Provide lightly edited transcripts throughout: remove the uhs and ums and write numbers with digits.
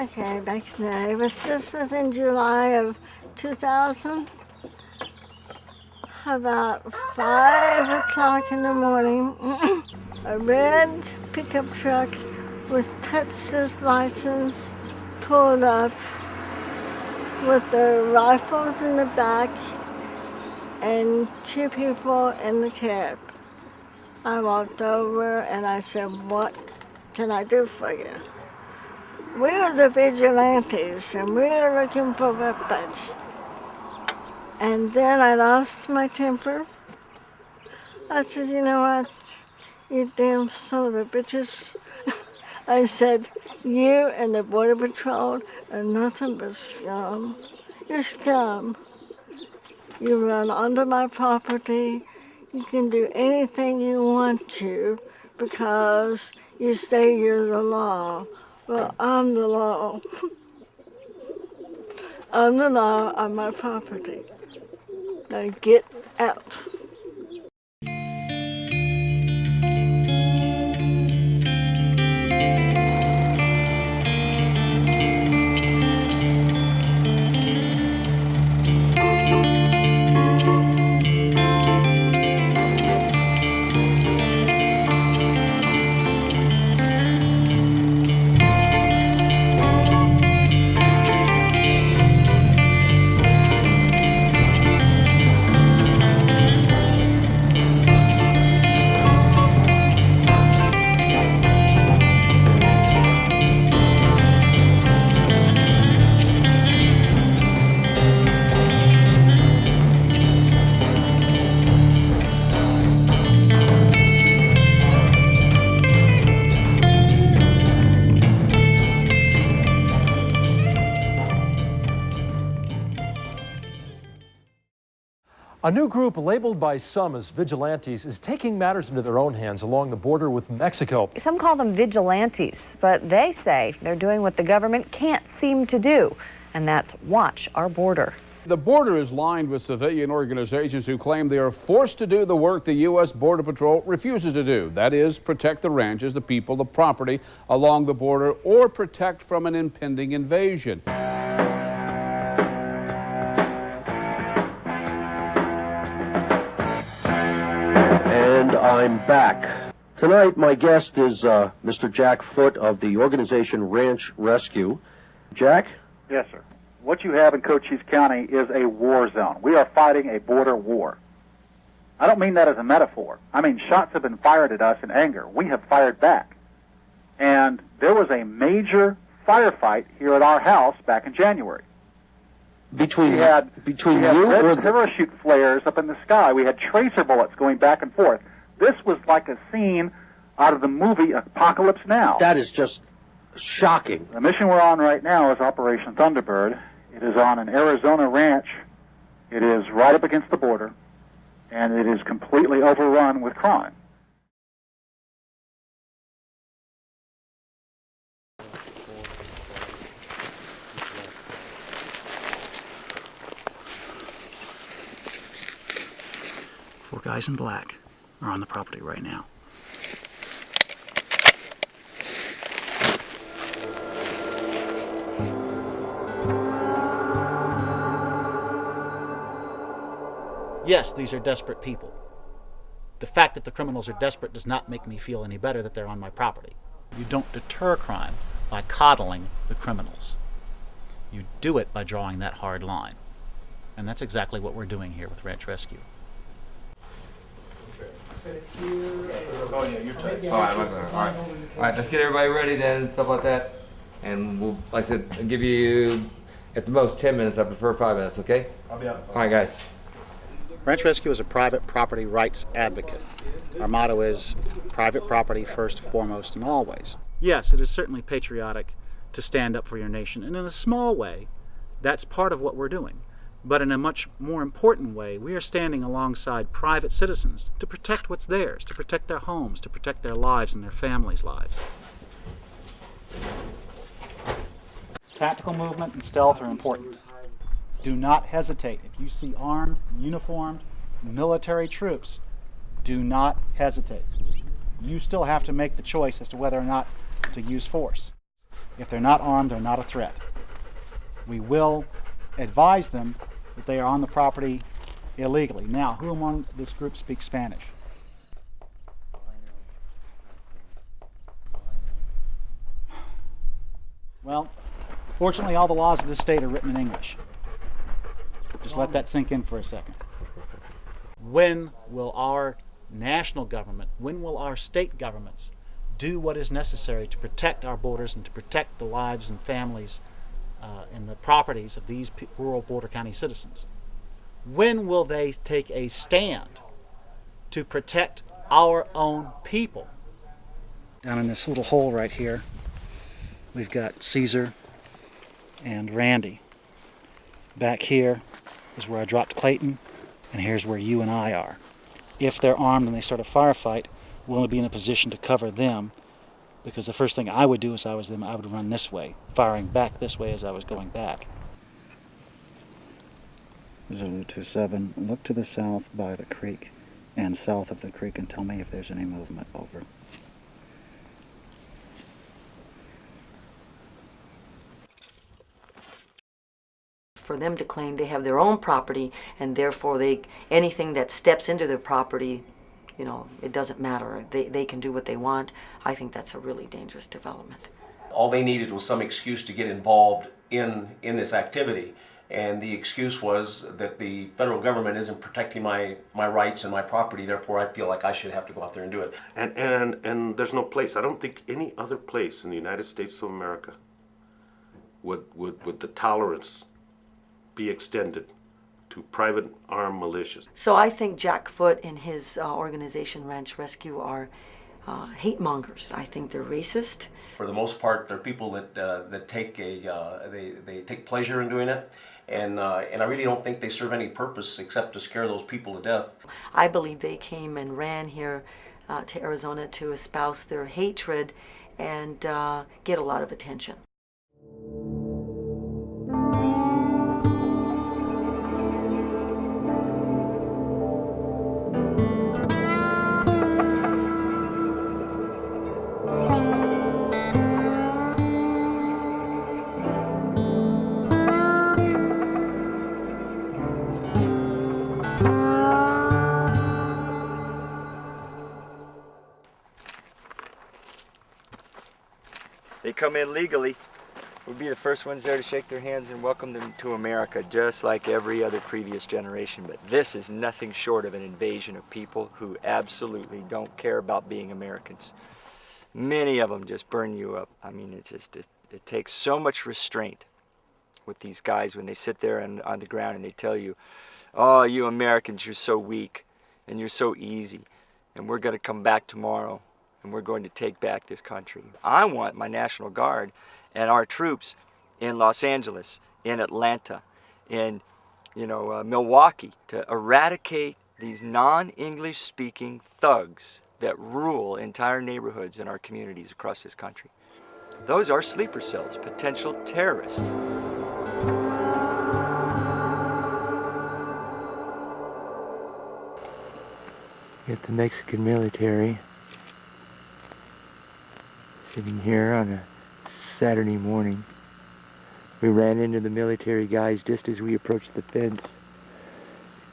Okay, next day. But this was in July of 2000. About 5 o'clock in the morning, a red pickup truck with Texas license pulled up with the rifles in the back and 2 people in the cab. I walked over and I said, "What can I do for you?" We are the Vigilantes and we are looking for weapons. And then I lost my temper. I said, "You know what, you damn son of a bitches." I said, "You and the Border Patrol are nothing but scum. You're scum. You run under my property. You can do anything you want to because you say you're the law." Well, I'm the law. I'm the law on my property. Now get out. A new group labeled by some as vigilantes is taking matters into their own hands along the border with Mexico. Some call them vigilantes, but they say they're doing what the government can't seem to do, and that's watch our border. The border is lined with civilian organizations who claim they are forced to do the work the U.S. Border Patrol refuses to do. That is, protect the ranches, the people, the property along the border, or protect from an impending invasion. And I'm back. Tonight, my guest is Mr. Jack Foote of the organization Ranch Rescue. Jack? Yes, sir. What you have in Cochise County is a war zone. We are fighting a border war. I don't mean that as a metaphor. I mean, shots have been fired at us in anger. We have fired back. And there was a major firefight here at our house back in January. Between you or parachute flares up in the sky. We had tracer bullets going back and forth. This was like a scene out of the movie Apocalypse Now. That is just shocking. The mission we're on right now is Operation Thunderbird. It is on an Arizona ranch. It is right up against the border, and it is completely overrun with crime. Four guys in black are on the property right now. Yes, these are desperate people. The fact that the criminals are desperate does not make me feel any better that they're on my property. You don't deter crime by coddling the criminals. You do it by drawing that hard line. And that's exactly what we're doing here with Ranch Rescue. Oh, yeah, you're tight. All right, let's get everybody ready then, and stuff like that. And we'll, like I said, I'll give you at the most 10 minutes. I prefer 5 minutes, okay? I'll be out. All right, guys. Ranch Rescue is a private property rights advocate. Our motto is private property first, foremost, and always. Yes, it is certainly patriotic to stand up for your nation, and in a small way, that's part of what we're doing. But in a much more important way, we are standing alongside private citizens to protect what's theirs, to protect their homes, to protect their lives and their families' lives. Tactical movement and stealth are important. Do not hesitate. If you see armed, uniformed, military troops, do not hesitate. You still have to make the choice as to whether or not to use force. If they're not armed, they're not a threat. We will advise them that they are on the property illegally. Now, who among this group speaks Spanish? Well, fortunately, all the laws of this state are written in English. Just let that sink in for a second. When will our national government, when will our state governments do what is necessary to protect our borders and to protect the lives and families and the properties of these rural border county citizens? When will they take a stand to protect our own people? Down in this little hole right here, we've got Caesar and Randy. Back here is where I dropped Clayton, and here's where you and I are. If they're armed and they start a firefight, we'll only be in a position to cover them, because the first thing I would do if I was them, I would run this way, firing back this way as I was going back. Zulu 27, look to the south by the creek and south of the creek and tell me if there's any movement. Over. For them to claim they have their own property and therefore anything that steps into their property, you know, it doesn't matter. They can do what they want. I think that's a really dangerous development. All they needed was some excuse to get involved in this activity. And the excuse was that the federal government isn't protecting my rights and my property, therefore I feel like I should have to go out there and do it. And there's no place, I don't think any other place in the United States of America would the tolerance be extended to private armed militias. So I think Jack Foote and his organization Ranch Rescue are hate mongers. I think they're racist. For the most part, they're people that take they take pleasure in doing it, and I really don't think they serve any purpose except to scare those people to death. I believe they came and ran here to Arizona to espouse their hatred and get a lot of attention. They come in legally, we'll be the first ones there to shake their hands and welcome them to America, just like every other previous generation. But this is nothing short of an invasion of people who absolutely don't care about being Americans. Many of them just burn you up. I mean, it takes so much restraint with these guys when they sit there on the ground and they tell you, oh, you Americans, you're so weak and you're so easy, and we're going to come back tomorrow and we're going to take back this country. I want my National Guard and our troops in Los Angeles, in Atlanta, in Milwaukee to eradicate these non-English speaking thugs that rule entire neighborhoods in our communities across this country. Those are sleeper cells, potential terrorists. Get the Mexican military sitting here on a Saturday morning. We ran into the military guys just as we approached the fence.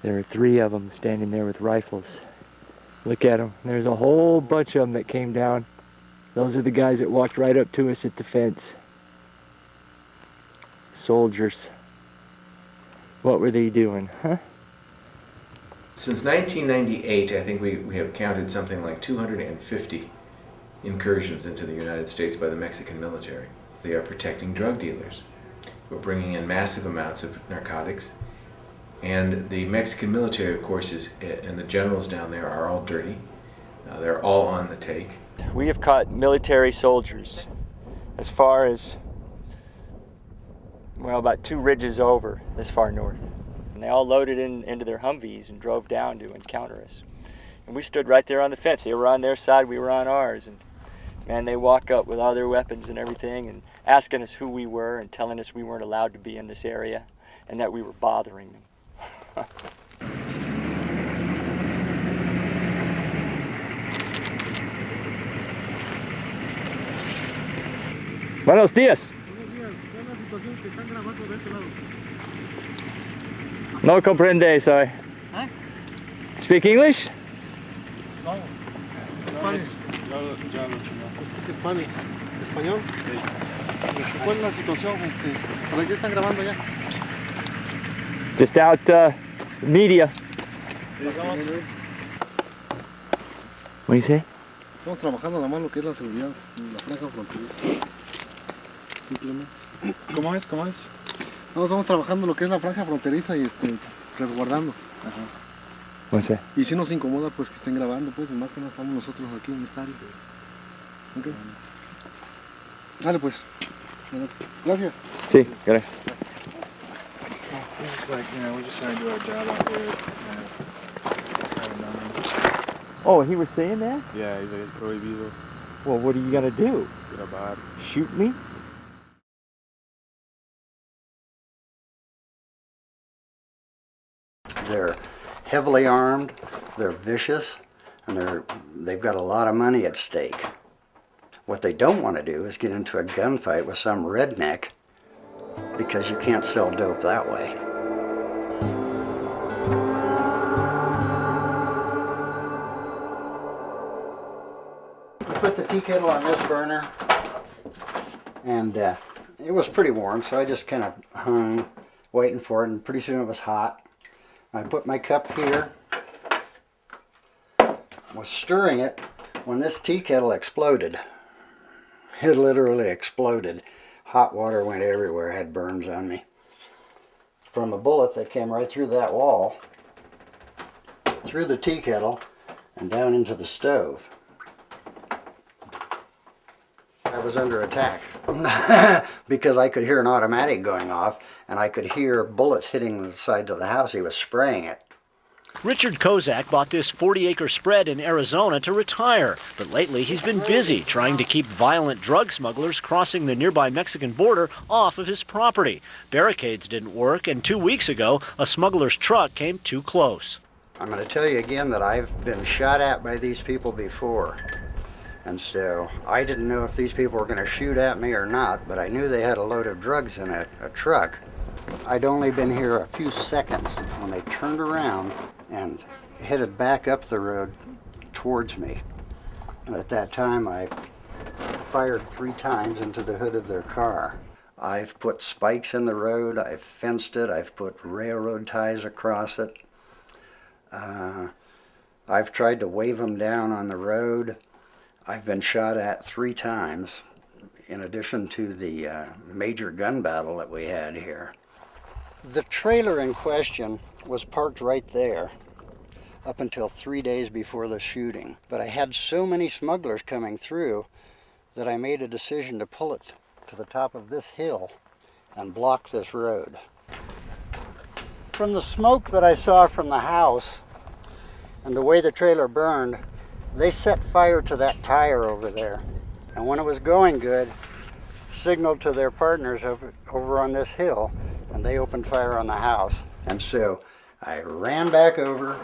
There were 3 of them standing there with rifles. Look at them. There's a whole bunch of them that came down. Those are the guys that walked right up to us at the fence. Soldiers. What were they doing, huh? Since 1998, I think we have counted something like 250 incursions into the United States by the Mexican military. They are protecting drug dealers. We're bringing in massive amounts of narcotics. And the Mexican military, of course, and the generals down there are all dirty. They're all on the take. We have caught military soldiers as far as, well, about 2 ridges over this far north. And they all loaded into their Humvees and drove down to encounter us. And we stood right there on the fence. They were on their side, we were on ours. And man, they walk up with all their weapons and everything and asking us who we were and telling us we weren't allowed to be in this area and that we were bothering them. Buenos días. No comprende, sorry. Huh? Speak English? No. Spanish. Spanish. ¿Español? Sí. ¿Cuál es la situación? ¿Para qué están grabando ya? Just out media. What do you say? Estamos trabajando nada más lo que es la seguridad en la franja fronteriza. Simplemente. ¿Cómo es? ¿Cómo es? No, estamos trabajando lo que es la franja fronteriza y resguardando. Ajá. What's that? Y si nos incomoda pues que estén grabando, pues más que nada estamos nosotros aquí en esta área. Okay. Dale pues. Gracias. Sí, gracias. It's like, you know, we're just trying to do our job out here. It's kind of numb. Oh, he was saying that? Yeah, he's like, it's prohibido. Well, what are you gonna do? Grabar. Shoot me? They're heavily armed, they're vicious, and they've got a lot of money at stake. What they don't want to do is get into a gunfight with some redneck, because you can't sell dope that way. We put the tea kettle on this burner, and it was pretty warm, so I just kind of hung waiting for it, and pretty soon it was hot. I put my cup here, was stirring it when this tea kettle exploded. It literally exploded. Hot water went everywhere, had burns on me. From a bullet that came right through that wall, through the tea kettle, and down into the stove. I was under attack because I could hear an automatic going off and I could hear bullets hitting the sides of the house. He was spraying it. Richard Kozak bought this 40-acre spread in Arizona to retire, but lately he's been busy trying to keep violent drug smugglers crossing the nearby Mexican border off of his property. Barricades didn't work, and 2 weeks ago, a smuggler's truck came too close. I'm going to tell you again that I've been shot at by these people before. And so I didn't know if these people were going to shoot at me or not, but I knew they had a load of drugs in a truck. I'd only been here a few seconds when they turned around and headed back up the road towards me. And at that time I fired 3 times into the hood of their car. I've put spikes in the road, I've fenced it, I've put railroad ties across it. I've tried to wave them down on the road. I've been shot at 3 times, in addition to the major gun battle that we had here. The trailer in question was parked right there up until 3 days before the shooting. But I had so many smugglers coming through that I made a decision to pull it to the top of this hill and block this road. From the smoke that I saw from the house and the way the trailer burned, they set fire to that tire over there. And when it was going good, signaled to their partners over on this hill, and they opened fire on the house. And so I ran back over,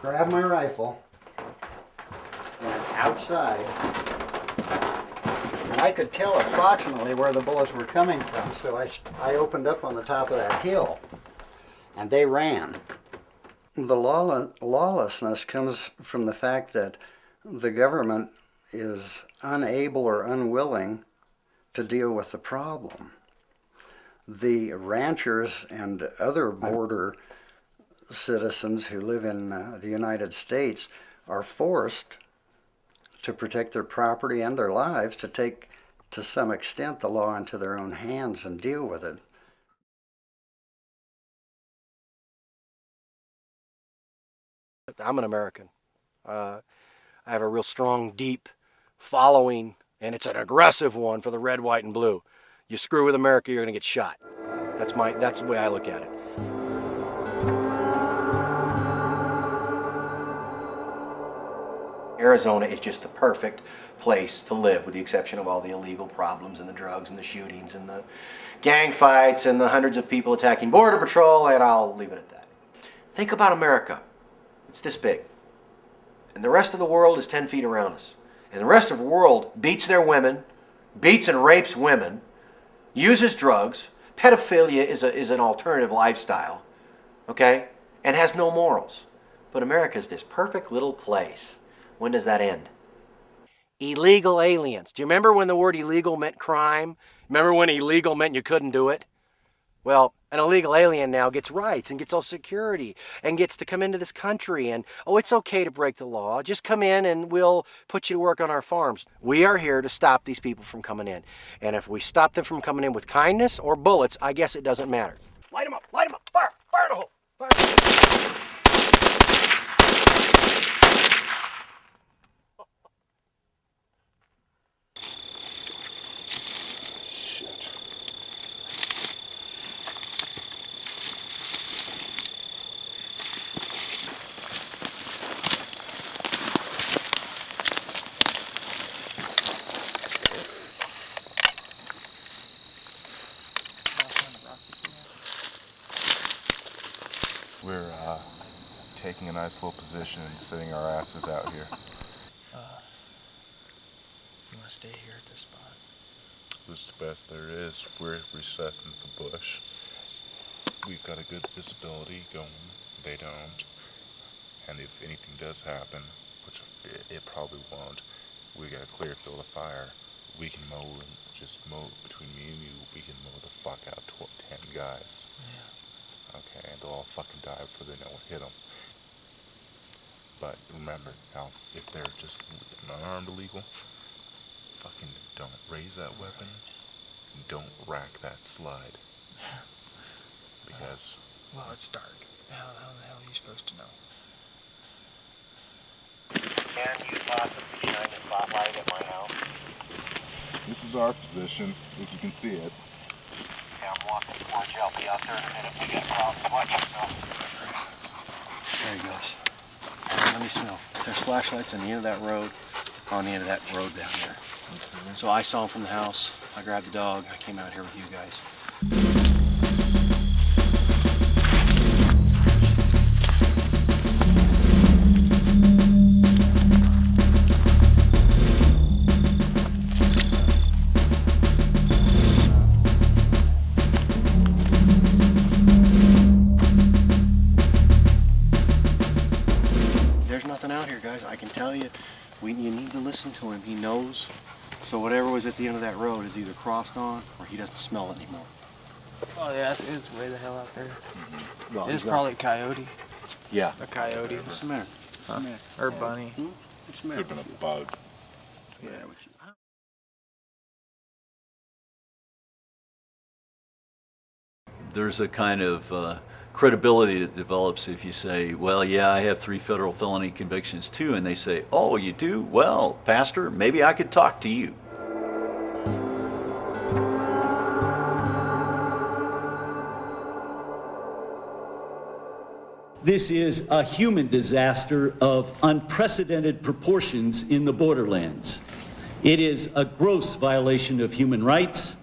grabbed my rifle, and outside, and I could tell approximately where the bullets were coming from, so I opened up on the top of that hill, and they ran. The lawlessness comes from the fact that the government is unable or unwilling to deal with the problem. The ranchers and other border citizens who live in the United States are forced to protect their property and their lives to take, to some extent, the law into their own hands and deal with it. I'm an American. I have a real strong, deep following, and it's an aggressive one for the red, white, and blue. You screw with America, you're going to get shot. That's the way I look at it. Arizona is just the perfect place to live, with the exception of all the illegal problems and the drugs and the shootings and the gang fights and the hundreds of people attacking Border Patrol, and I'll leave it at that. Think about America. It's this big. And the rest of the world is 10 feet around us. And the rest of the world beats their women, beats and rapes women, uses drugs, pedophilia is an alternative lifestyle, okay, and has no morals. But America is this perfect little place. When does that end? Illegal aliens. Do you remember when the word illegal meant crime? Remember when illegal meant you couldn't do it? Well, an illegal alien now gets rights and gets all security and gets to come into this country and, oh, it's okay to break the law. Just come in and we'll put you to work on our farms. We are here to stop these people from coming in. And if we stop them from coming in with kindness or bullets, I guess it doesn't matter. Light them up, fire, fire in the hole. Fire. We're taking a nice little position and sitting our asses out here. You want to stay here at this spot? This is the best there is. We're recessed into the bush. We've got a good visibility going. They don't. And if anything does happen, which it probably won't, we got a clear field of fire. We can mow and just mow between me and you. We can mow the fuck out 10 guys. Yeah. Okay, and they'll all fucking die before they know what hit them. But remember, now, if they're just unarmed illegal, fucking don't raise that weapon, and don't rack that slide. Because... well, it's dark. How the hell are you supposed to know? Can you possibly shine a spotlight at my house? this is our position, if you can see it. Yeah, I'm walking towards you. I'll be out there in a minute. We got problems. Watch yourself. There he goes. Let me smell. There's flashlights on the end of that road, on the end of that road down there. So I saw him from the house. I grabbed the dog. I came out here with you guys. There's nothing out here, guys. I can tell you, you need to listen to him. He knows. So whatever was at the end of that road is either crossed on or he doesn't smell it anymore. Oh yeah, it's way the hell out there. Mm-hmm. Well, it's probably a coyote. Yeah. A coyote. What's the matter? What's the matter? Or a bunny. What's the matter? Could have been a bug. Yeah. There's a kind of credibility that develops if you say, well, yeah, I have 3 federal felony convictions too, and they say, oh, you do? Well, Pastor, maybe I could talk to you. This is a human disaster of unprecedented proportions in the borderlands. It is a gross violation of human rights,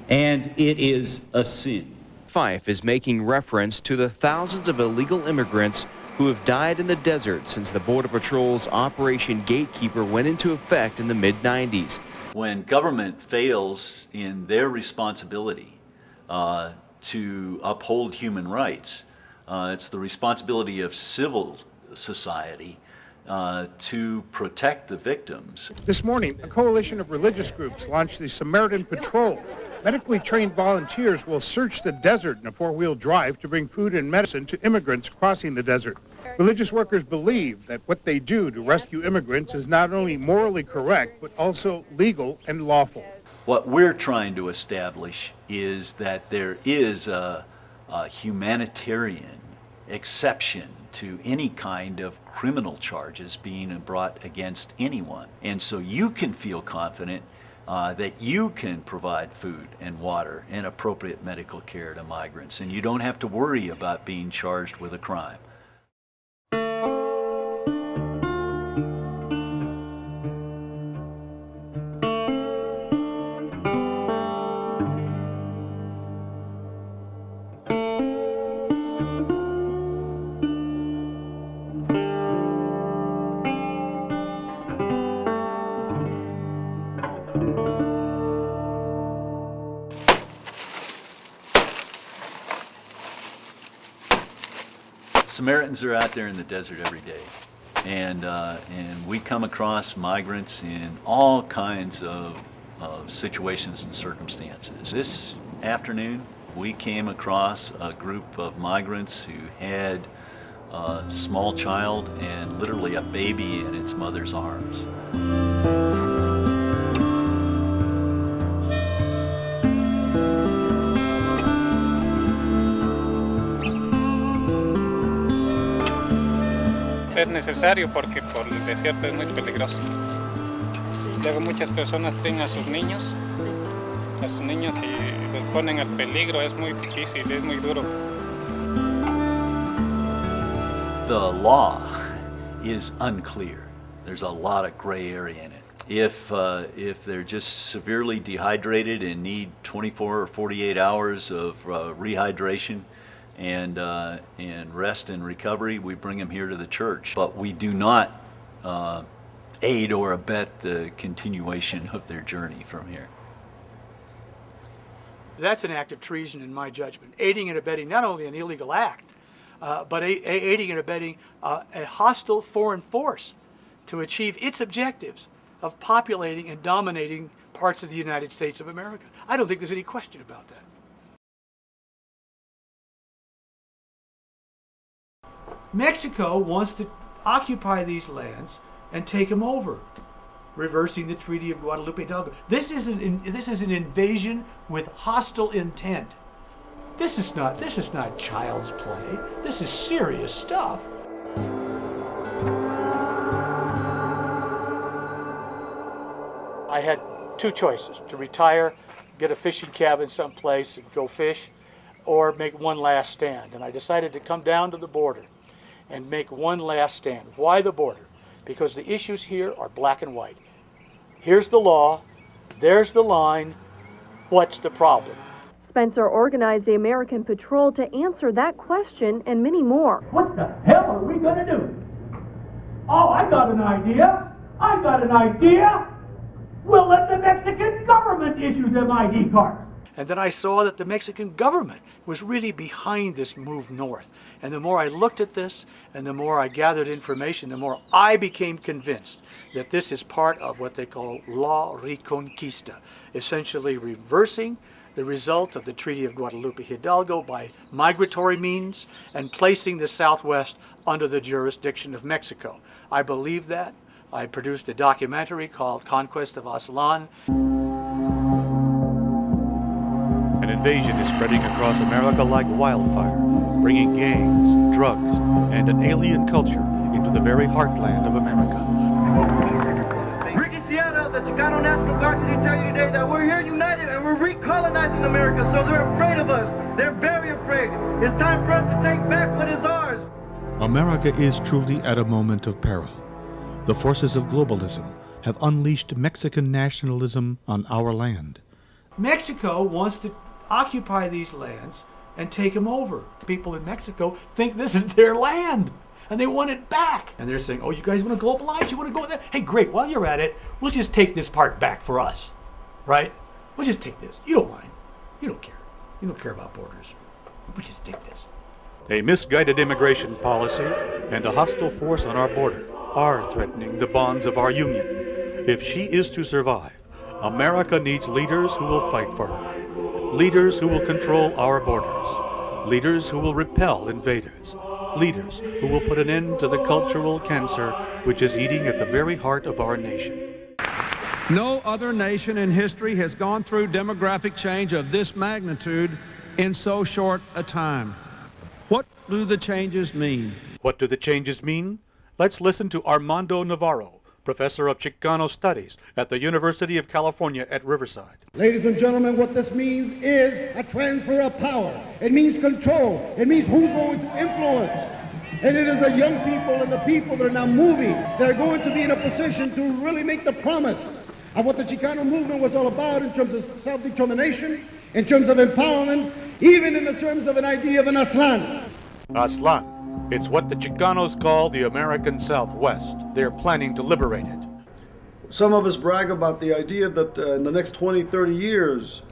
and it is a sin. Fife is making reference to the thousands of illegal immigrants who have died in the desert since the Border Patrol's Operation Gatekeeper went into effect in the mid-90s. When government fails in their responsibility to uphold human rights, it's the responsibility of civil society to protect the victims. This morning, a coalition of religious groups launched the Samaritan Patrol. Medically trained volunteers will search the desert in a 4-wheel drive to bring food and medicine to immigrants crossing the desert. Religious workers believe that what they do to rescue immigrants is not only morally correct, but also legal and lawful. What we're trying to establish is that there is a humanitarian exception to any kind of criminal charges being brought against anyone. And so you can feel confident that you can provide food and water and appropriate medical care to migrants, and you don't have to worry about being charged with a crime. Samaritans are out there in the desert every day, and we come across migrants in all kinds of situations and circumstances. This afternoon, we came across a group of migrants who had a small child and literally a baby in its mother's arms. Es necesario porque por el desierto es muy peligroso. Luego muchas personas tienen a sus niños y los ponen al peligro. Es muy difícil, es muy duro. The law is unclear. There's a lot of gray area in it. If they're just severely dehydrated and need 24 or 48 hours of rehydration and rest and recovery, we bring them here to the church. But we do not aid or abet the continuation of their journey from here. That's an act of treason in my judgment. Aiding and abetting not only an illegal act, but aiding and abetting a hostile foreign force to achieve its objectives of populating and dominating parts of the United States of America. I don't think there's any question about that. Mexico wants to occupy these lands and take them over, reversing the Treaty of Guadalupe Hidalgo. This is an invasion with hostile intent. This is not child's play. This is serious stuff. I had two choices: to retire, get a fishing cabin someplace and go fish, or make one last stand. And I decided to come down to the border and make one last stand. Why the border? Because the issues here are black and white. Here's the law, there's the line, what's the problem? Spencer organized the American Patrol to answer that question and many more. What the hell are we gonna do? Oh, I got an idea. We'll let the Mexican government issue them ID cards. And then I saw that the Mexican government was really behind this move north. And the more I looked at this and the more I gathered information, the more I became convinced that this is part of what they call La Reconquista, essentially reversing the result of the Treaty of Guadalupe Hidalgo by migratory means and placing the Southwest under the jurisdiction of Mexico. I believe that. I produced a documentary called Conquest of Aztlan. An invasion is spreading across America like wildfire, bringing gangs, drugs, and an alien culture into the very heartland of America. Ricky Seattle, the Chicano National Guard, can tell you today that we're here united and we're recolonizing America, so they're afraid of us. They're very afraid. It's time for us to take back what is ours. America is truly at a moment of peril. The forces of globalism have unleashed Mexican nationalism on our land. Mexico wants to occupy these lands and take them over. People in Mexico think this is their land and they want it back. And they're saying, oh, you guys want to globalize? You want to go there? Hey, great, while you're at it, we'll just take this part back for us, right? We'll just take this. You don't mind. You don't care. You don't care about borders. We'll just take this. A misguided immigration policy and a hostile force on our border are threatening the bonds of our union. If she is to survive, America needs leaders who will fight for her, leaders who will control our borders, leaders who will repel invaders, leaders who will put an end to the cultural cancer which is eating at the very heart of our nation. No other nation in history has gone through demographic change of this magnitude in so short a time. What do the changes mean? What do the changes mean? Let's listen to Armando Navarro, professor of Chicano Studies at the University of California at Riverside. Ladies and gentlemen, what this means is a transfer of power. It means control. It means who's going to influence. And it is the young people and the people that are now moving that are going to be in a position to really make the promise of what the Chicano movement was all about in terms of self-determination, in terms of empowerment, even in the terms of an idea of an Aztlan. Aztlan. It's what the Chicanos call the American Southwest. They're planning to liberate it. Some of us brag about the idea that in the next 20, 30 years,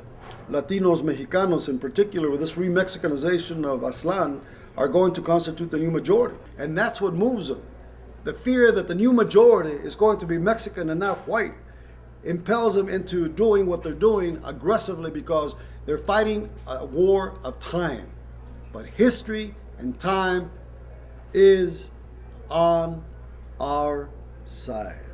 Latinos, Mexicanos in particular, with this re-Mexicanization of Aztlan, are going to constitute the new majority. And that's what moves them. The fear that the new majority is going to be Mexican and not white impels them into doing what they're doing aggressively because they're fighting a war of time. But history and time is on our side.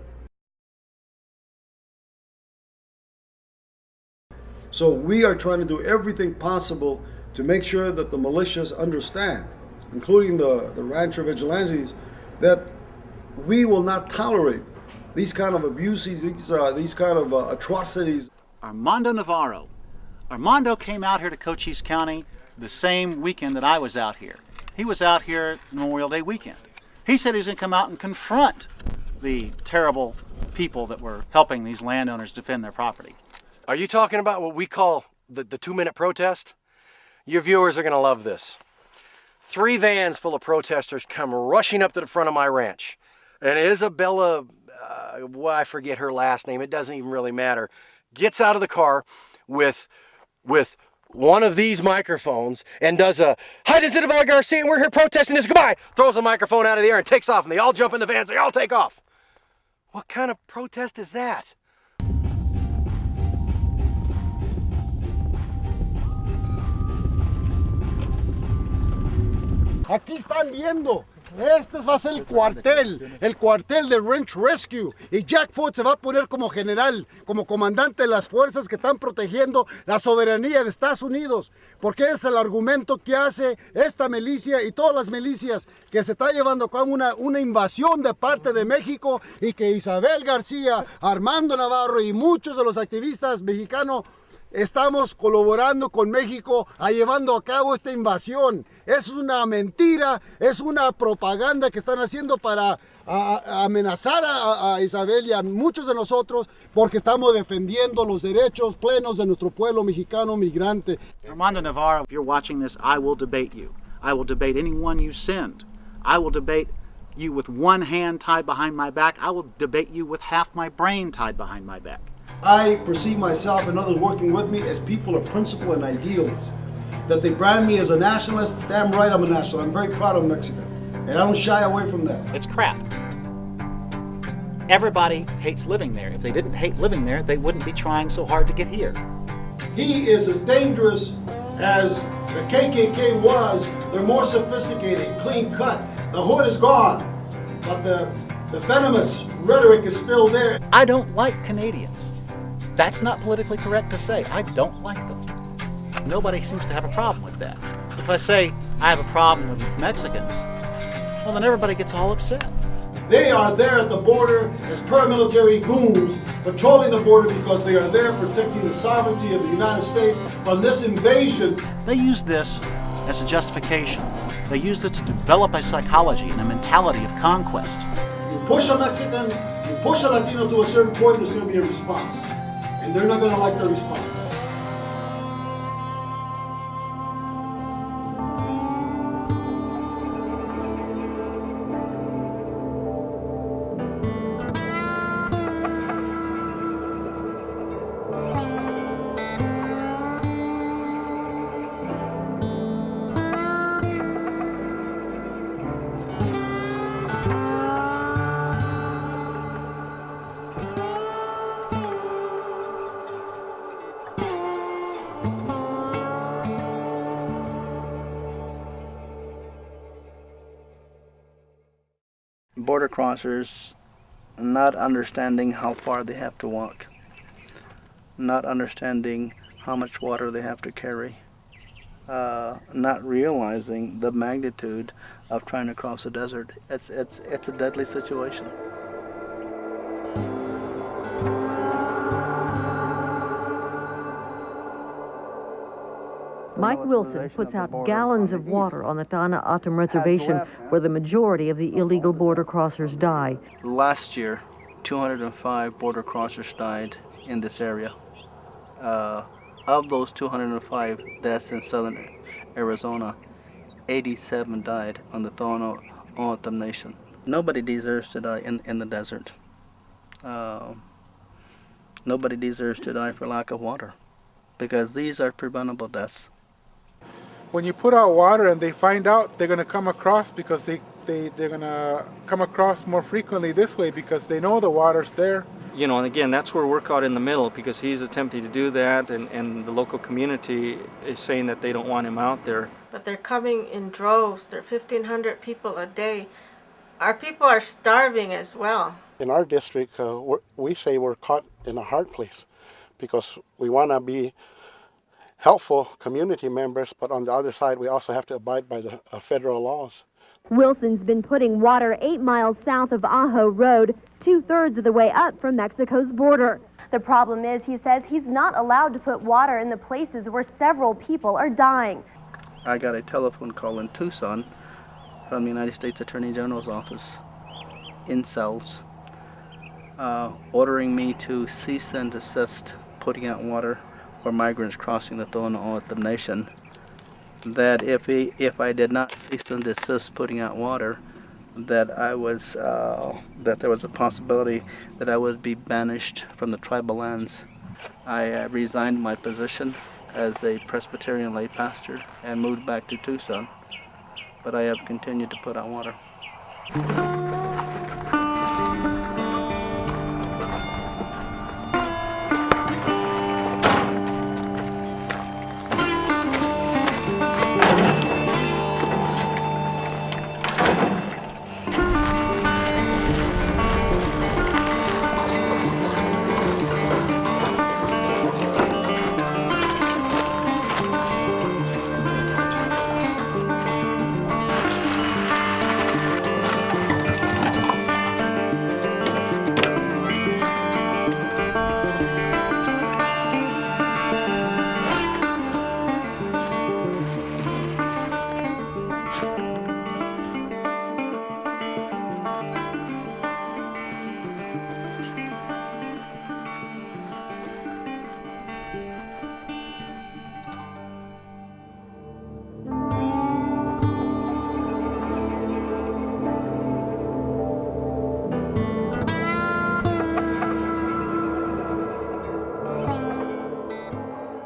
So we are trying to do everything possible to make sure that the militias understand, including the rancher vigilantes, that we will not tolerate these kind of abuses, these kind of atrocities. Armando Navarro. Armando came out here to Cochise County the same weekend that I was out here. He was out here Memorial Day weekend. He said he was going to come out and confront the terrible people that were helping these landowners defend their property. Are you talking about what we call the 2-minute protest? Your viewers are going to love this. 3 vans full of protesters come rushing up to the front of my ranch. And Isabella, I forget her last name, it doesn't even really matter, gets out of the car with one of these microphones and does a, "Hi, this is Isabella Garcia and we're here protesting this, goodbye!" Throws the microphone out of the air and takes off, and they all jump in the vans, they all take off. What kind of protest is that? Aquí están viendo, este va a ser el cuartel de Ranch Rescue, y Jack Foot se va a poner como general, como comandante de las fuerzas que están protegiendo la soberanía de Estados Unidos, porque es el argumento que hace esta milicia y todas las milicias que se está llevando a cabo una invasión de parte de México, y que Isabel García, Armando Navarro y muchos de los activistas mexicanos estamos colaborando con México a llevando a cabo esta invasión. Es una mentira, es una propaganda que están haciendo para amenazar a Isabel y a muchos de nosotros, porque estamos defendiendo los derechos plenos de nuestro pueblo mexicano migrante. Armando Navarro, if you're watching this, I will debate you. I will debate anyone you send. I will debate you with one hand tied behind my back. I will debate you with half my brain tied behind my back. I perceive myself and others working with me as people of principle and ideals. That they brand me as a nationalist, damn right I'm a nationalist. I'm very proud of Mexico, and I don't shy away from that. It's crap. Everybody hates living there. If they didn't hate living there, they wouldn't be trying so hard to get here. He is as dangerous as the KKK was. They're more sophisticated, clean cut. The hood is gone, but the venomous rhetoric is still there. I don't like Canadians. That's not politically correct to say. I don't like them. Nobody seems to have a problem with that. If I say I have a problem with Mexicans, well, then everybody gets all upset. They are there at the border as paramilitary goons patrolling the border because they are there protecting the sovereignty of the United States from this invasion. They use this as a justification. They use it to develop a psychology and a mentality of conquest. You push a Mexican, you push a Latino to a certain point, there's going to be a response. And they're not going to like the response. Border crossers not understanding how far they have to walk, not understanding how much water they have to carry, not realizing the magnitude of trying to cross a desert. It's a deadly situation. Mike Wilson puts out gallons of water on the Tana Atom Reservation, where the majority of the illegal border crossers die. Last year, 205 border crossers died in this area. Of those 205 deaths in southern Arizona, 87 died on the Tana Atom Nation. Nobody deserves to die in the desert. Nobody deserves to die for lack of water, because these are preventable deaths. when you put out water and they find out, they're going to come across because they're going to come across more frequently this way because they know the water's there. You know, and again, that's where we're caught in the middle because he's attempting to do that, and the local community is saying that they don't want him out there. But they're coming in droves. They're 1,500 people a day. Our people are starving as well. In our district, we say we're caught in a hard place because we want to be helpful community members, but on the other side, we also have to abide by the federal laws. Wilson's been putting water 8 miles south of Ajo Road, 2/3 of the way up from Mexico's border. The problem is, he says, he's not allowed to put water in the places where several people are dying. I got a telephone call in Tucson from the United States Attorney General's office in cells, ordering me to cease and desist putting out water for migrants crossing the Tohono Nation. That if I did not cease and desist putting out water, that that there was a possibility that I would be banished from the tribal lands. I resigned my position as a Presbyterian lay pastor and moved back to Tucson, but I have continued to put out water.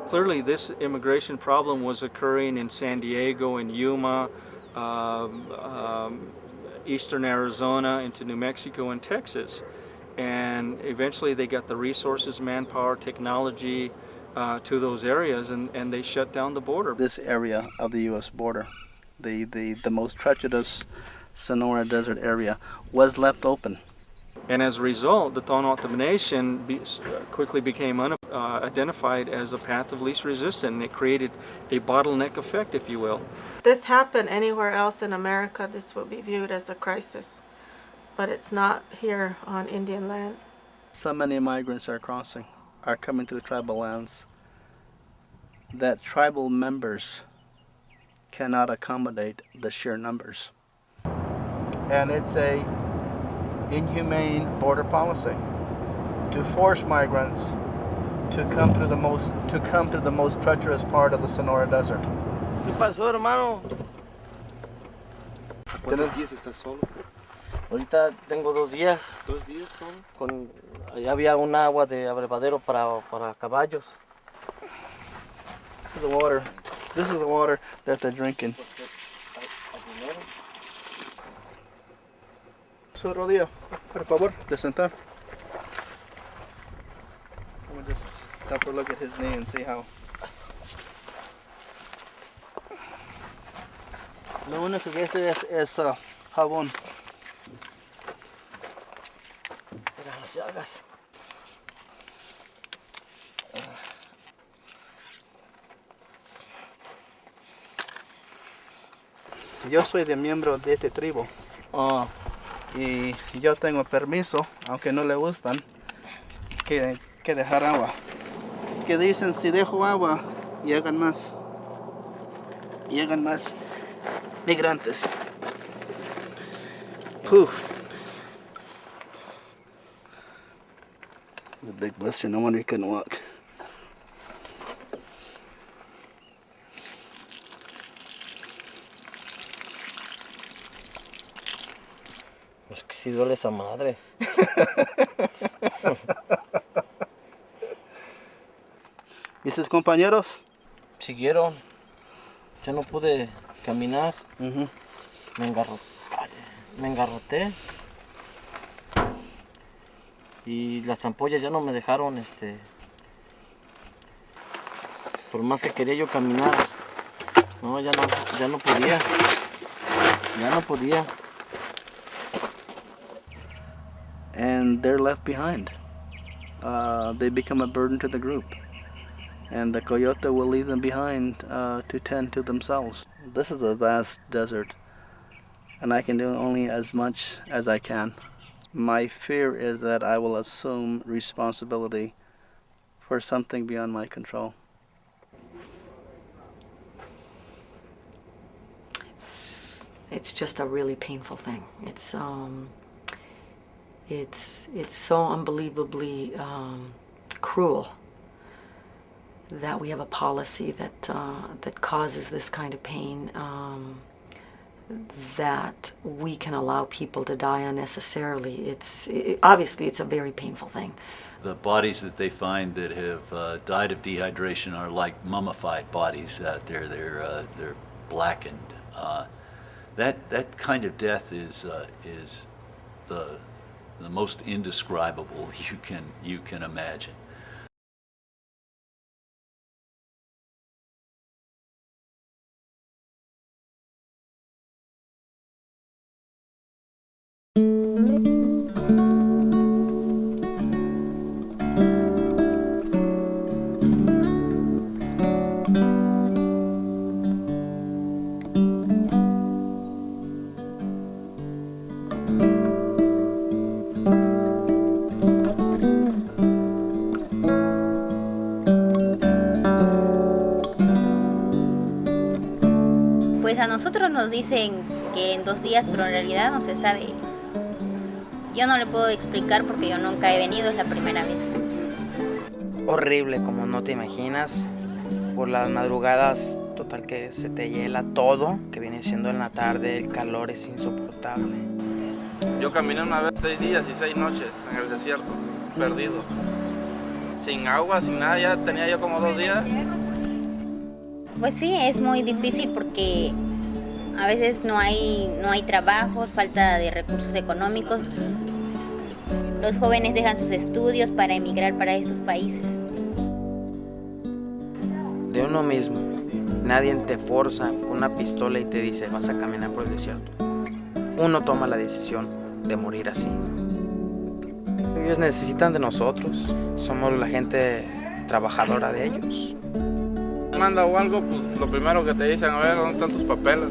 Clearly, this immigration problem was occurring in San Diego, in Yuma, eastern Arizona, into New Mexico and Texas. And eventually they got the resources, manpower, technology to those areas, and they shut down the border. This area of the U.S. border, the most treacherous Sonora Desert area, was left open. And as a result, the Tohono Nation quickly became identified as a path of least resistance, and it created a bottleneck effect, if you will. This happened anywhere else in America, this would be viewed as a crisis, but it's not here on Indian land. So many migrants are coming to the tribal lands, that tribal members cannot accommodate the sheer numbers. And it's a inhumane border policy to force migrants to come to the most treacherous part of the Sonora Desert. ¿Qué pasó, hermano? ¿Cuántos días estás solo? Ahorita tengo 2 días. ¿2 días solo? Allá había un agua de abrevadero para caballos. This is the water that they're drinking. Su rodilla, por favor, de sentar. We'll just have to look at his knee and see how. Lo único que es jabón. Mira las llagas. Yo soy de miembro de este tribu. Y yo tengo permiso, aunque no le gustan, que dejar agua. Que dicen, si dejo agua, llegan más migrantes. Poof. The big blister, no wonder he couldn't walk. Es que sí duele esa madre. ¿Y sus compañeros? Siguieron. Ya no pude caminar. Me engarroté. Y las ampollas ya no me dejaron, por más que quería yo caminar, no, ya no podía. Ya no podía. And they're left behind. They become a burden to the group. And the coyote will leave them behind to tend to themselves. This is a vast desert, and I can do only as much as I can. My fear is that I will assume responsibility for something beyond my control. It's just a really painful thing. It's so unbelievably cruel that we have a policy that causes this kind of pain, that we can allow people to die unnecessarily. Obviously it's a very painful thing. The bodies that they find that have died of dehydration are like mummified bodies out there. They're blackened. That kind of death is the most indescribable you can imagine. Pues a nosotros nos dicen que en 2 días, pero en realidad no se sabe. Yo no le puedo explicar porque yo nunca he venido, es la primera vez. Horrible, como no te imaginas. Por las madrugadas, total que se te hiela todo, que viene siendo en la tarde, el calor es insoportable. Yo caminé una vez 6 días y 6 noches en el desierto, perdido. Sin agua, sin nada, ya tenía yo como 2 días. Pues sí, es muy difícil porque a veces no hay trabajos, falta de recursos económicos. Los jóvenes dejan sus estudios para emigrar para estos países. De uno mismo, nadie te forza con una pistola y te dice vas a caminar por el desierto. Uno toma la decisión de morir así. Ellos necesitan de nosotros, somos la gente trabajadora de ellos. Manda o algo, pues lo primero que te dicen, a ver, ¿dónde están tus papeles?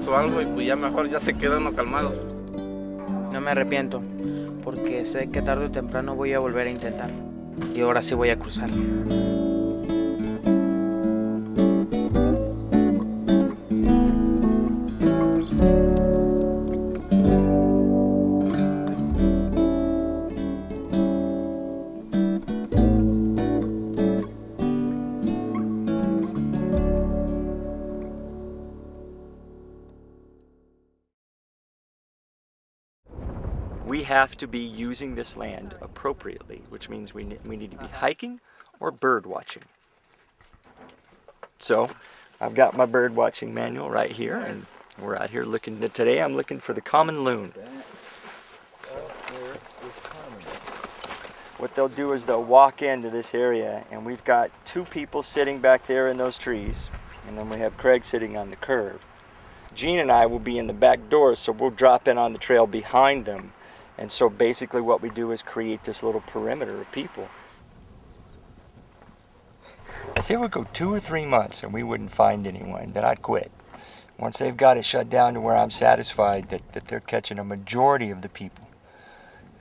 O algo, y pues ya mejor, ya se queda uno calmado. No me arrepiento, porque sé que tarde o temprano voy a volver a intentar. Y ahora sí voy a cruzar. We have to be using this land appropriately, which means we need to be hiking or bird watching. So I've got my bird watching manual right here, and we're out here looking. Today I'm looking for the common loon. What they'll do is they'll walk into this area, and we've got 2 people sitting back there in those trees, and then we have Craig sitting on the curb. Gene and I will be in the back door, so we'll drop in on the trail behind them. And so basically what we do is create this little perimeter of people. If it would go 2 or 3 months and we wouldn't find anyone, then I'd quit. Once they've got it shut down to where I'm satisfied that they're catching a majority of the people,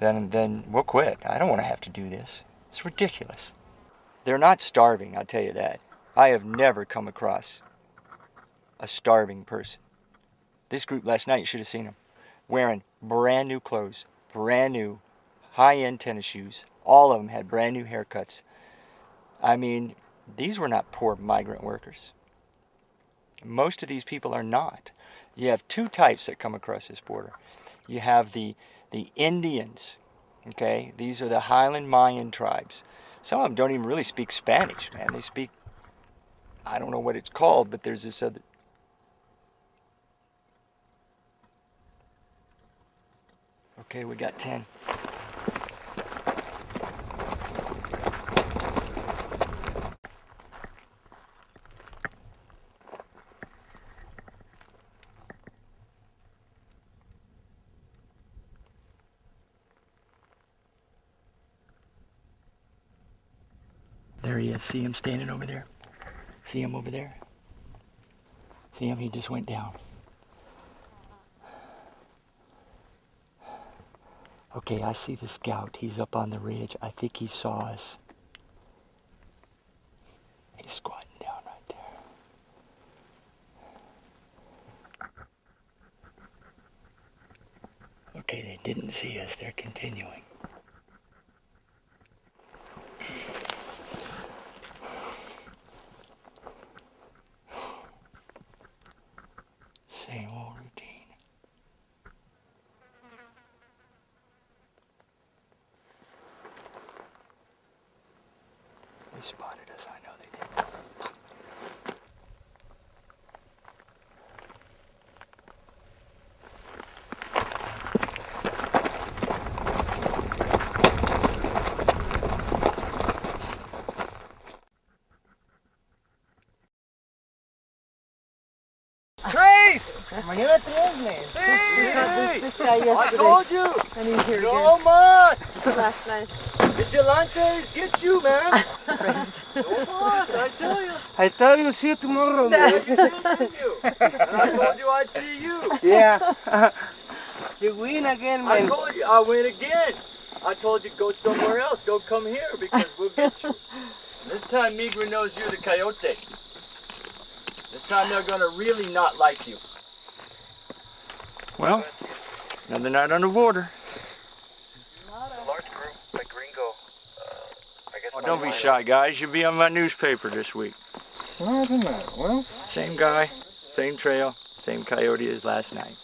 then we'll quit. I don't want to have to do this. It's ridiculous. They're not starving, I'll tell you that. I have never come across a starving person. This group last night, you should have seen them, wearing brand new clothes, brand new high-end tennis shoes. All of them had brand new haircuts. I mean, these were not poor migrant workers. Most of these people are not. You have 2 types that come across this border. You have the Indians, okay? These are the Highland Mayan tribes. Some of them don't even really speak Spanish, man. They speak I don't know what it's called, but there's this other. Okay, we got 10. There he is. See him standing over there? See him over there? See him? He just went down. Okay, I see the scout. He's up on the ridge. I think he saw us. He's squatting down right there. Okay, they didn't see us. They're continuing. Same old routine. They spotted us, I know they did. Trace! Mañana tienes. I told you. And he's here No más. last night. Vigilantes get you, man. Friends. No más, I tell you. I tell you, see you tomorrow, Yeah, man. you did, didn't you? And I told you I'd see you. Yeah. You win again, I man. told you I win again. I told you go somewhere else. Don't come here because we'll get you. This time Migra knows you're the coyote. This time they're gonna really not like you. Well, another night on the border. Large group, like Gringo. Oh, don't be shy, guys. You'll be on my newspaper this week. Well, doesn't matter. Well, Same guy, same trail, same coyote as last night.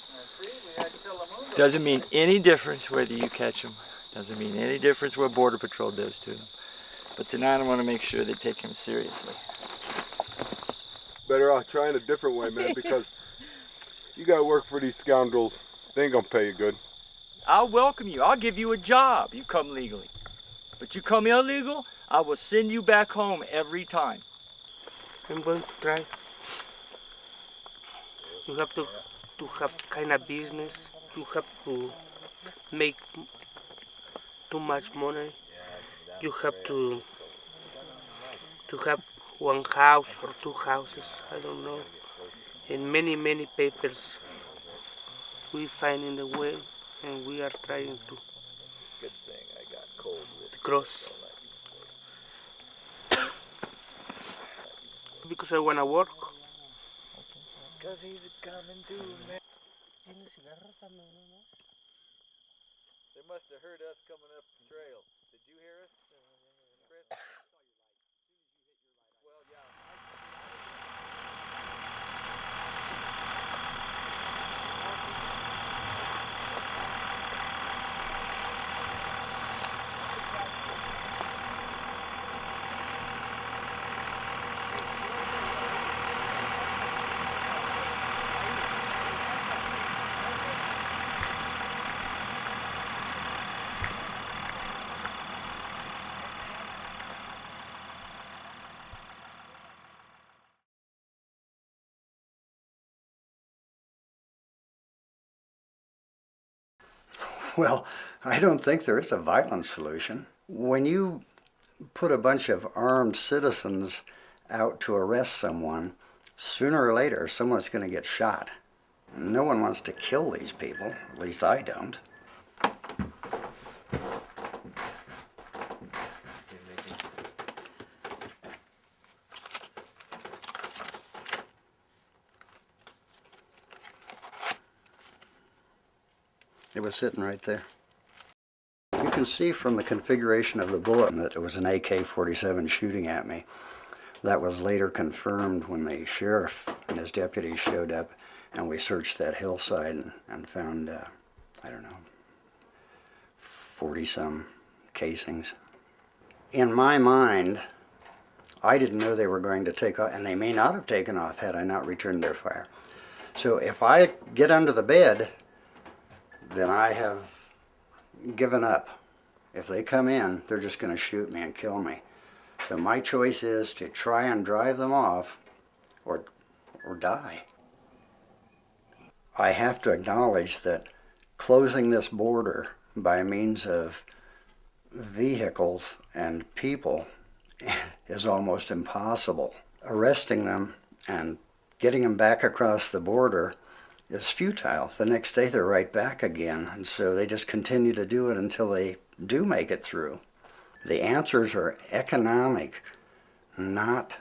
Doesn't mean any difference whether you catch them. Doesn't mean any difference what Border Patrol does to them. But tonight I want to make sure they take him seriously. Better off trying a different way, man, because you gotta work for these scoundrels. They ain't gonna pay you good. I'll welcome you. I'll give you a job. You come legally. But you come illegal, I will send you back home every time. I'm going to try. You have to have kind of business. You have to make too much money. You have to have one house or two houses, I don't know. And many papers we find in the way, and we are trying to cross. Because I wanna work. Because he's coming too, man. They must have heard us coming up the trail. Did you hear us, Chris? Well, yeah. Well, I don't think there is a violent solution. When you put a bunch of armed citizens out to arrest someone, sooner or later someone's going to get shot. No one wants to kill these people, at least I don't. It was sitting right there. You can see from the configuration of the bullet that it was an AK-47 shooting at me. That was later confirmed when the sheriff and his deputies showed up and we searched that hillside and found, I don't know, 40-some casings. In my mind, I didn't know they were going to take off, and they may not have taken off had I not returned their fire. So if I get under the bed, then I have given up. If they come in, they're just going to shoot me and kill me. So my choice is to try and drive them off or die. I have to acknowledge that closing this border by means of vehicles and people is almost impossible. Arresting them and getting them back across the border is futile. The next day they're right back again, and so they just continue to do it until they do make it through. The answers are economic, not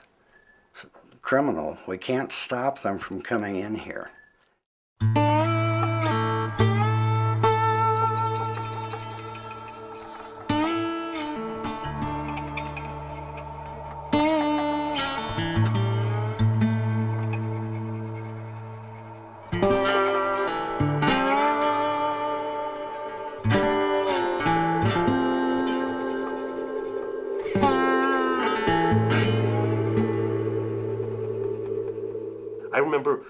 criminal. We can't stop them from coming in here. I remember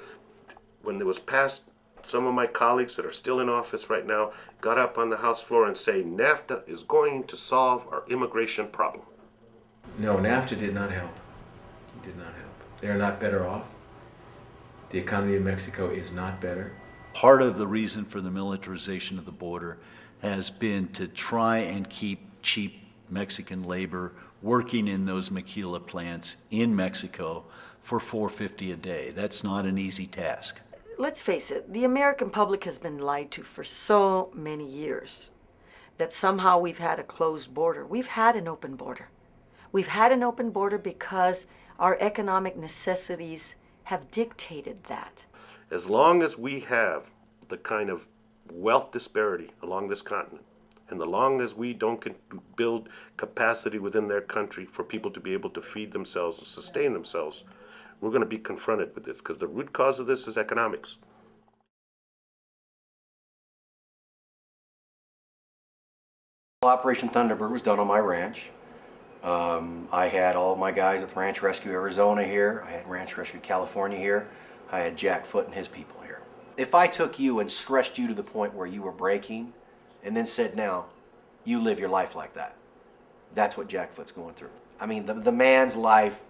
when it was passed, some of my colleagues that are still in office right now got up on the House floor and say NAFTA is going to solve our immigration problem. No, NAFTA did not help. It did not help. They're not better off. The economy of Mexico is not better. Part of the reason for the militarization of the border has been to try and keep cheap Mexican labor working in those maquila plants in Mexico for $4.50 a day. That's not an easy task. Let's face it, the American public has been lied to for so many years that somehow we've had a closed border. We've had an open border. We've had an open border because our economic necessities have dictated that. As long as we have the kind of wealth disparity along this continent, and as long as we don't build capacity within their country for people to be able to feed themselves and sustain themselves, we're going to be confronted with this, because the root cause of this is economics. Operation Thunderbird was done on my ranch. I had all my guys with Ranch Rescue Arizona here. I had Ranch Rescue California here. I had Jack Foote and his people here. If I took you and stressed you to the point where you were breaking and then said, now, you live your life like that, that's what Jack Foote's going through. I mean, the man's life,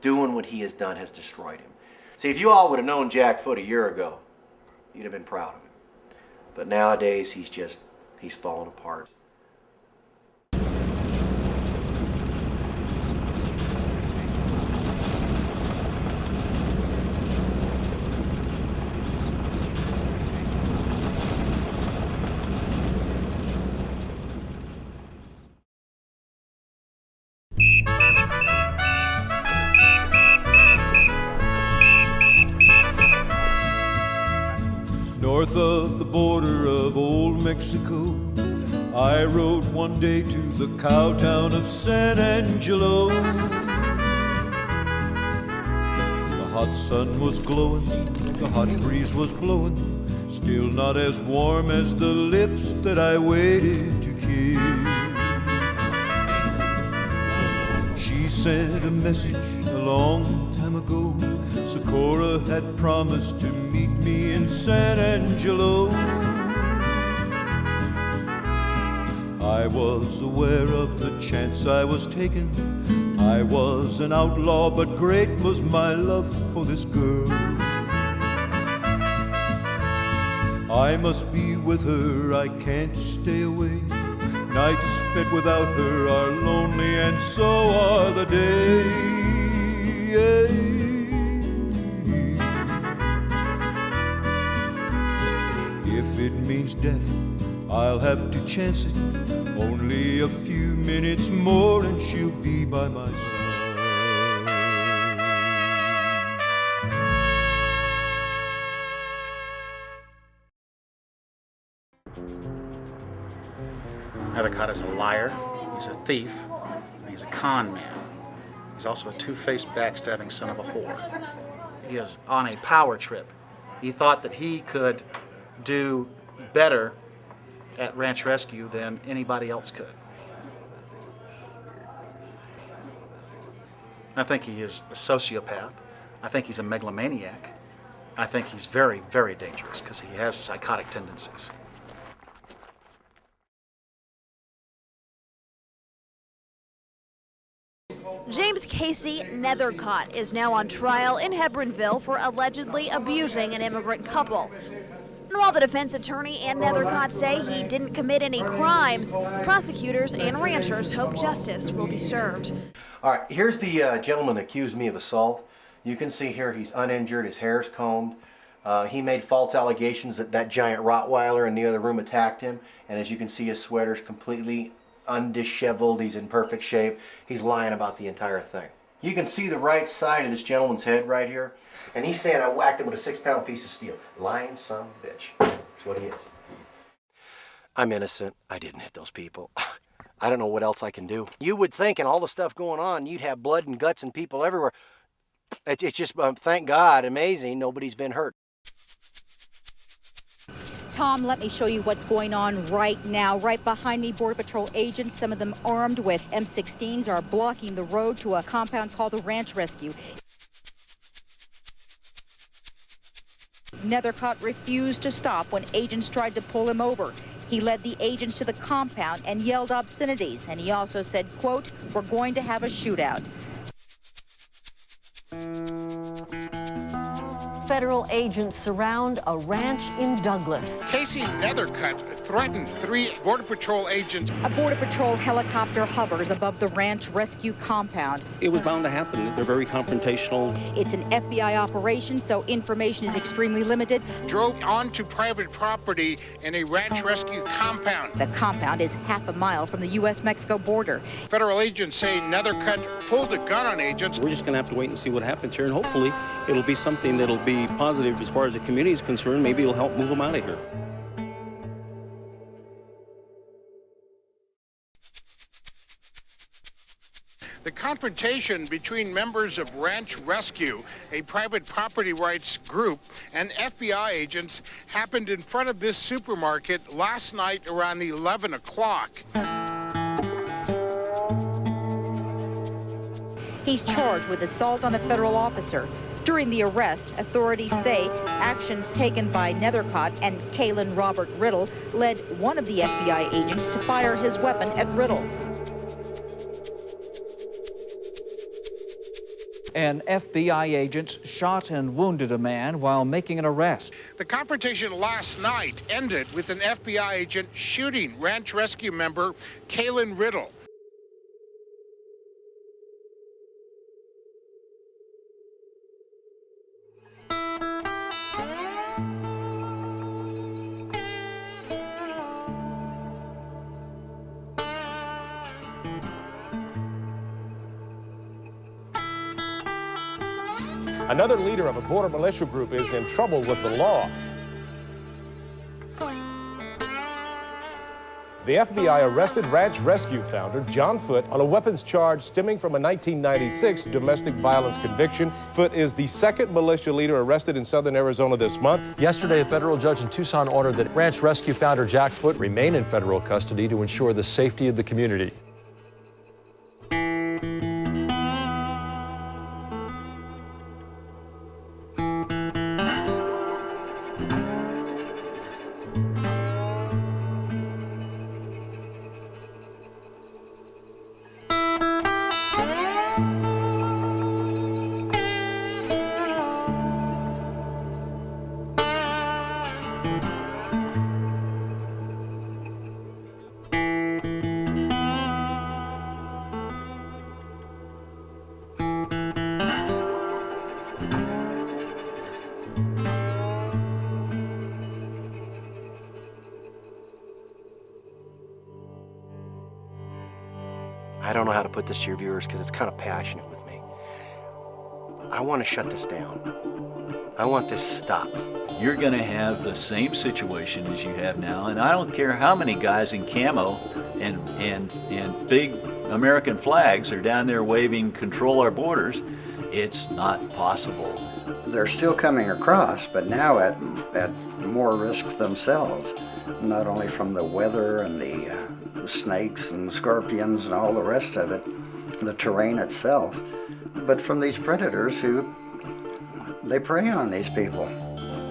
doing what he has done, has destroyed him. See, if you all would have known Jack Foote a year ago, you'd have been proud of him. But nowadays, he's fallen apart. North of the border of old Mexico, I rode one day to the cow town of San Angelo. The hot sun was glowing, the hot breeze was blowing, still not as warm as the lips that I waited to kiss. She sent a message a long time ago. Socorro had promised to meet me in San Angelo. I was aware of the chance I was taking. I was an outlaw, but great was my love for this girl. I must be with her, I can't stay away. Nights spent without her are lonely, and so are the days. If it means death, I'll have to chance it. Only a few minutes more and she'll be by my side. Ellicott is a liar, he's a thief, and he's a con man. He's also a two-faced, backstabbing son of a whore. He is on a power trip. He thought that he could do better at Ranch Rescue than anybody else could. I think he is a sociopath. I think he's a megalomaniac. I think he's very, very dangerous because he has psychotic tendencies. James Casey Nethercott is now on trial in Hebronville for allegedly abusing an immigrant couple. And while the defense attorney and Nethercott say he didn't commit any crimes, prosecutors and ranchers hope justice will be served. All right, here's the gentleman that accused me of assault. You can see here he's uninjured, his hair's combed. He made false allegations that that giant Rottweiler in the other room attacked him. And as you can see, his sweater's completely undisheveled. He's in perfect shape. He's lying about the entire thing. You can see the right side of this gentleman's head right here. And he's saying I whacked him with a 6-pound piece of steel. Lying son of a bitch. That's what he is. I'm innocent. I didn't hit those people. I don't know what else I can do. You would think in all the stuff going on, you'd have blood and guts and people everywhere. It's just, thank God, amazing, nobody's been hurt. Tom, let me show you what's going on right now. Right behind me, Border Patrol agents, some of them armed with M16s, are blocking the road to a compound called the Ranch Rescue. Nethercott refused to stop when agents tried to pull him over. He led the agents to the compound and yelled obscenities, and he also said, quote, "We're going to have a shootout." Federal agents surround a ranch in Douglas. Casey Nethercott threatened 3 Border Patrol agents. A Border Patrol helicopter hovers above the Ranch Rescue compound. It was bound to happen. They're very confrontational. It's an FBI operation, so information is extremely limited. Drove onto private property in a Ranch Rescue compound. The compound is half a mile from the U.S. Mexico border. Federal agents say Nethercott pulled a gun on agents. We're just going to have to wait and see what happens here, and hopefully it'll be something that'll be positive as far as the community is concerned. Maybe it'll help move them out of here. The confrontation between members of Ranch Rescue, a private property rights group, and FBI agents happened in front of this supermarket last night around 11 o'clock. He's charged with assault on a federal officer. During the arrest, authorities say actions taken by Nethercott and Kalen Robert Riddle led one of the FBI agents to fire his weapon at Riddle. And FBI agents shot and wounded a man while making an arrest. The confrontation last night ended with an FBI agent shooting Ranch Rescue member Kalen Riddle. Another leader of a border militia group is in trouble with the law. The FBI arrested Ranch Rescue founder John Foote on a weapons charge stemming from a 1996 domestic violence conviction. Foote is the second militia leader arrested in southern Arizona this month. Yesterday, a federal judge in Tucson ordered that Ranch Rescue founder Jack Foote remain in federal custody to ensure the safety of the community. I don't know how to put this to your viewers because it's kind of passionate with me. I want to shut this down. I want this stopped. You're going to have the same situation as you have now, and I don't care how many guys in camo and big American flags are down there waving "Control our borders." It's not possible. They're still coming across, but now at more risk themselves, not only from the weather and the snakes and scorpions and all the rest of it, the terrain itself, but from these predators who, they prey on these people.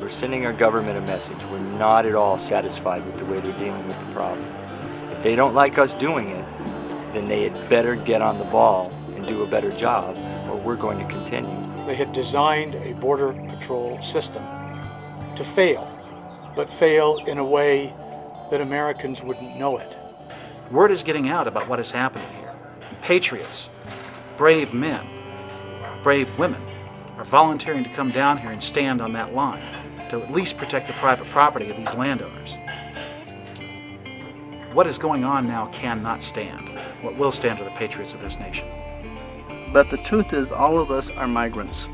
We're sending our government a message. We're not at all satisfied with the way they're dealing with the problem. If they don't like us doing it, then they had better get on the ball and do a better job, or we're going to continue. They had designed a border patrol system to fail, but fail in a way that Americans wouldn't know it. Word is getting out about what is happening here. Patriots, brave men, brave women are volunteering to come down here and stand on that line to at least protect the private property of these landowners. What is going on now cannot stand. What will stand are the patriots of this nation. But the truth is, all of us are migrants.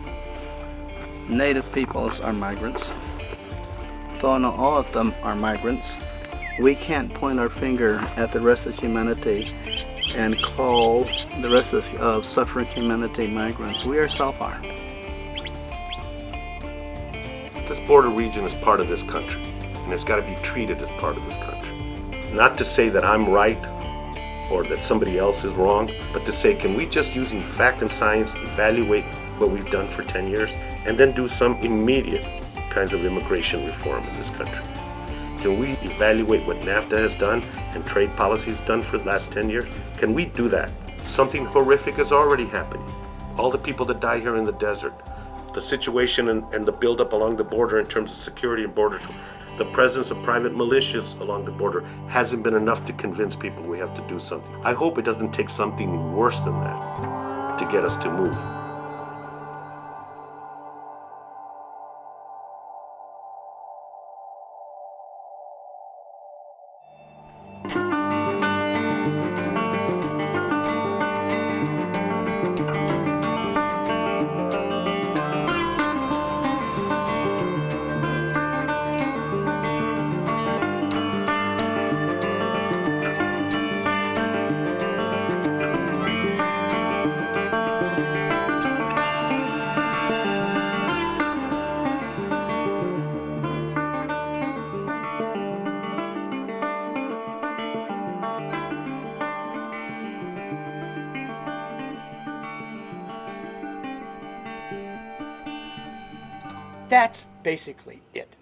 Native peoples are migrants. Though not all of them are migrants, we can't point our finger at the rest of humanity and call the rest of suffering humanity migrants. We ourselves are. This border region is part of this country, and it's got to be treated as part of this country. Not to say that I'm right or that somebody else is wrong, but to say, can we just using fact and science evaluate what we've done for 10 years and then do some immediate kinds of immigration reform in this country? Can we evaluate what NAFTA has done and trade policy has done for the last 10 years? Can we do that? Something horrific is already happening. All the people that die here in the desert, the situation and the buildup along the border in terms of security and border, the presence of private militias along the border hasn't been enough to convince people we have to do something. I hope it doesn't take something worse than that to get us to move. That's basically it.